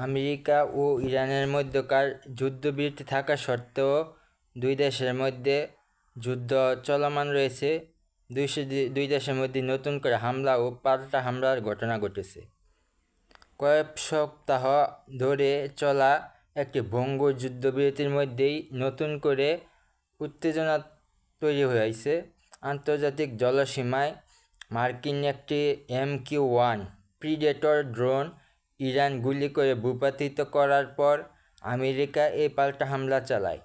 America ও ইরানের মধ্যকার যুদ্ধবিরতি থাকা সত্ত্বেও দুই দেশের মধ্যে যুদ্ধ চলমান রয়েছে। দুই দেশের মধ্যে নতুন করে হামলা ও পাল্টা হামলার ঘটনা ঘটেছে। কয়েক সপ্তাহ ধরে চলা একটি ভঙ্গুর যুদ্ধবিরতির মধ্যেই নতুন করে উত্তেজনা তৈরি হয়েছে। আন্তর্জাতিক জলসীমায় মার্কিন একটি MQ-1 প্রিডেটর ড্রোন ইরান গুলি করে ভূপাতিত করার পর আমেরিকা এই পাল্টা হামলা চালায়।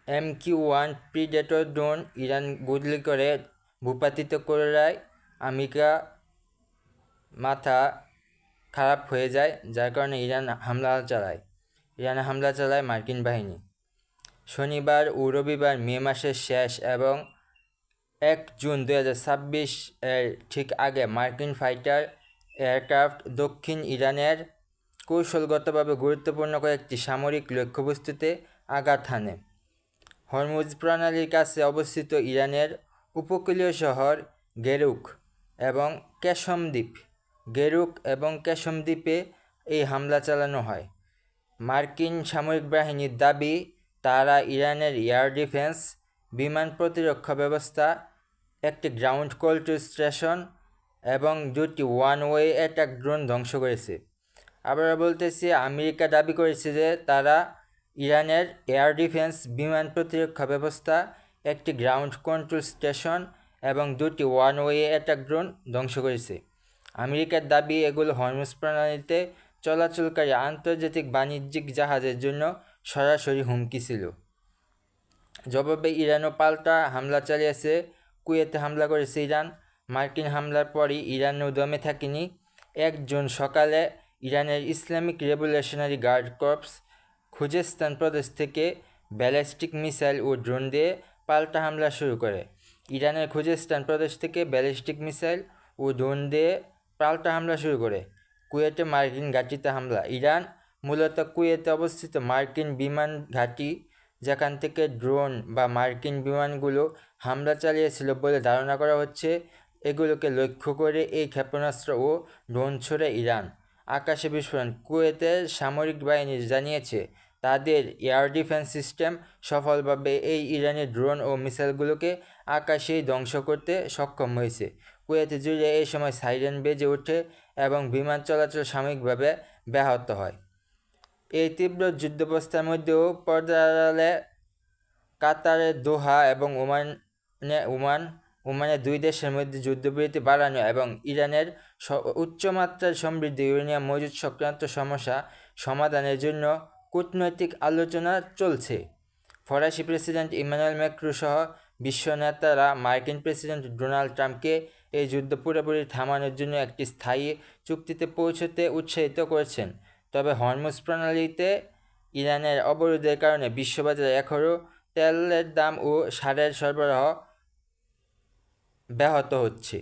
MQ-1 প্রিডেটর ড্রোন ইরান গুলি করে ভূপাতিত করায় আমেরিকা মাথা খারাপ হয়ে যায়, যার কারণে ইরানে হামলা চালায় মার্কিন বাহিনী। শনিবার ও রবিবার মে মাসের শেষ এবং 1 জুন 2026 এর ঠিক আগে মার্কিন ফাইটার এয়ারক্রাফট দক্ষিণ ইরানের কৌশলগতভাবে গুরুত্বপূর্ণ কয়েকটি সামরিক লক্ষ্যবস্তুতে আঘাত হানে। হরমুজ প্রণালীর কাছে অবস্থিত ইরানের উপকূলীয় শহর গেরুক এবং কেশম দ্বীপে এই হামলা চালানো হয়। মার্কিন সামরিক বাহিনীর দাবি, তারা ইরানের এয়ার ডিফেন্স, বিমান প্রতিরক্ষা ব্যবস্থা, একটি গ্রাউন্ড কন্ট্রোল স্টেশন এবং 2টি ওয়ান-ওয়ে অ্যাটাক ড্রোন ধ্বংস করেছে। আবার বলতেছি, আমেরিকা দাবি করেছে যে তারা ইরানের এয়ার ডিফেন্স, বিমান প্রতিরক্ষা ব্যবস্থা, একটি গ্রাউন্ড কন্ট্রোল স্টেশন এবং 2টি ওয়ান-ওয়ে অ্যাটাক ড্রোন ধ্বংস করেছে। আমেরিকার দাবি, এগুলো হরমুজ প্রণালীতে চলাচলকারী আন্তর্জাতিক বাণিজ্যিক জাহাজের জন্য সরাসরি হুমকি ছিল। জবাবে ইরানও পাল্টা হামলা চালিয়েছে। কুয়েতে হামলা করেছে ইরান। মার্কিন হামলার পরই ইরানও দমে থাকেনি। 1 জুন সকালে ইরানের Islamic revolutionary guard corps Khuzestan প্রদেশ থেকে ব্যালিস্টিক মিসাইল ও ড্রোন দিয়ে পাল্টা হামলা শুরু করে। ইরানের খুজেস্তান প্রদেশ থেকে ব্যালিস্টিক মিসাইল ও ড্রোন দিয়ে পাল্টা হামলা শুরু করে কুয়েটে মার্কিন ঘাঁটিতে হামলা। ইরান মূলত কুয়েতে অবস্থিত মার্কিন বিমান ঘাঁটি, যেখান থেকে ড্রোন বা মার্কিন বিমানগুলো হামলা চালিয়েছিল বলে ধারণা করা হচ্ছে, এগুলোকে লক্ষ্য করে এই ক্ষেপণাস্ত্র ও ড্রোন ছোড়ে ইরান। আকাশে বিস্ফোরণ। কুয়েতের সামরিক বাহিনী জানিয়েছে তাদের এয়ার ডিফেন্স সিস্টেম সফলভাবে এই ইরানি ড্রোন ও মিসাইলগুলোকে আকাশেই ধ্বংস করতে সক্ষম হয়েছে। কুয়েতে জুড়ে এই সময় সাইরেন বেজে ওঠে এবং বিমান চলাচল সাময়িকভাবে ব্যাহত হয়। এই তীব্র যুদ্ধাবস্থার মধ্যেও পর্দার আড়ালে কাতারের দোহা এবং ওমানের 2 দেশের মধ্যে যুদ্ধবিরতি বাড়ানো এবং ইরানের উচ্চমাত্রার সমৃদ্ধ ইউরেনিয়াম মজুদ সংক্রান্ত সমস্যা সমাধানের জন্য কূটনৈতিক আলোচনা চলছে। ফরাসি প্রেসিডেন্ট ইমানুয়েল ম্যাক্রো সহ বিশ্ব নেতারা মার্কিন প্রেসিডেন্ট ডোনাল্ড ট্রাম্পকে এই যুদ্ধ পুরোপুরি থামানোর জন্য একটি স্থায়ী চুক্তিতে পৌঁছতে উৎসাহিত করেছেন। তবে হরমুজ প্রণালীতে ইরানের অবরোধের কারণে বিশ্ববাজারে এখনও তেলের দাম ও সারের সরবরাহ ব্যাহত হচ্ছে।